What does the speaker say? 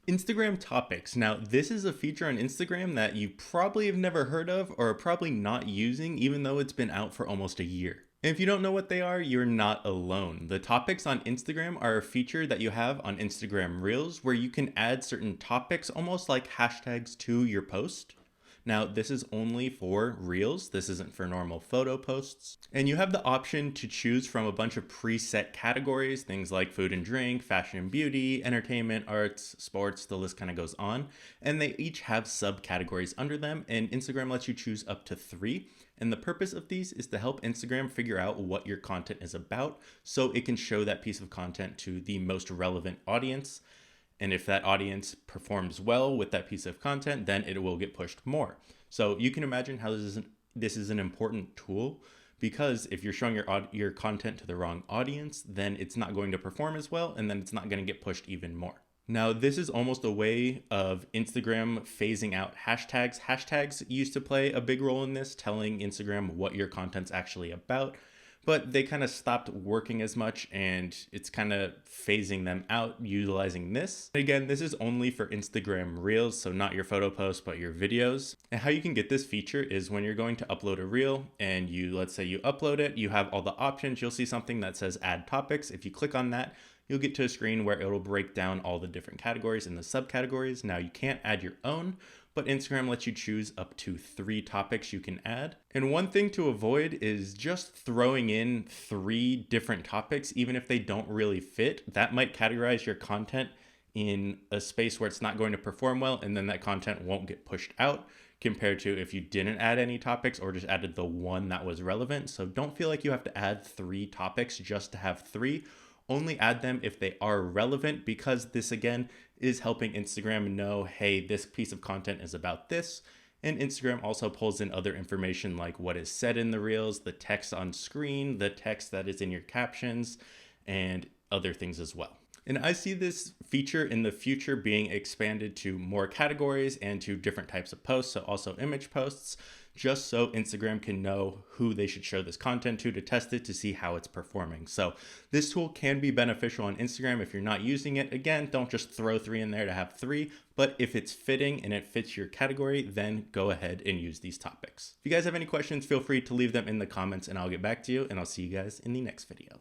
Instagram Topics. Now, this is a feature on Instagram that you probably have never heard of or are probably not using, even though it's been out for almost a year. And if you don't know what they are, you're not alone. The topics on Instagram are a feature that you have on Instagram Reels where you can add certain topics, almost like hashtags, to your post. Now, this is only for Reels. This isn't for normal photo posts. And you have the option to choose from a bunch of preset categories, things like food and drink, fashion and beauty, entertainment, arts, sports, the list kind of goes on. And they each have subcategories under them, and Instagram lets you choose up to 3. And the purpose of these is to help Instagram figure out what your content is about so it can show that piece of content to the most relevant audience. And if that audience performs well with that piece of content, then it will get pushed more. So you can imagine how this is an important tool, because if you're showing your content to the wrong audience, then it's not going to perform as well, and then it's not going to get pushed even more. Now, this is almost a way of Instagram phasing out hashtags. Hashtags used to play a big role in this, telling Instagram what your content's actually about, but they kind of stopped working as much, and it's kind of phasing them out utilizing this. Again, this is only for Instagram Reels, so not your photo posts, but your videos. And how you can get this feature is when you're going to upload a reel and let's say you upload it, you have all the options. You'll see something that says add topics. If you click on that, you'll get to a screen where it'll break down all the different categories and the subcategories. Now, you can't add your own, but Instagram lets you choose up to 3 topics you can add. And one thing to avoid is just throwing in 3 different topics, even if they don't really fit. That might categorize your content in a space where it's not going to perform well, and then that content won't get pushed out, compared to if you didn't add any topics or just added the one that was relevant. So don't feel like you have to add 3 topics just to have 3. Only add them if they are relevant, because this again is helping Instagram know, hey, this piece of content is about this. And Instagram also pulls in other information like what is said in the reels, the text on screen, the text that is in your captions, and other things as well. And I see this feature in the future being expanded to more categories and to different types of posts, so also image posts, just so Instagram can know who they should show this content to test it, to see how it's performing. So this tool can be beneficial on Instagram if you're not using it. Again, don't just throw 3 in there to have 3, but if it's fitting and it fits your category, then go ahead and use these topics. If you guys have any questions, feel free to leave them in the comments and I'll get back to you, and I'll see you guys in the next video.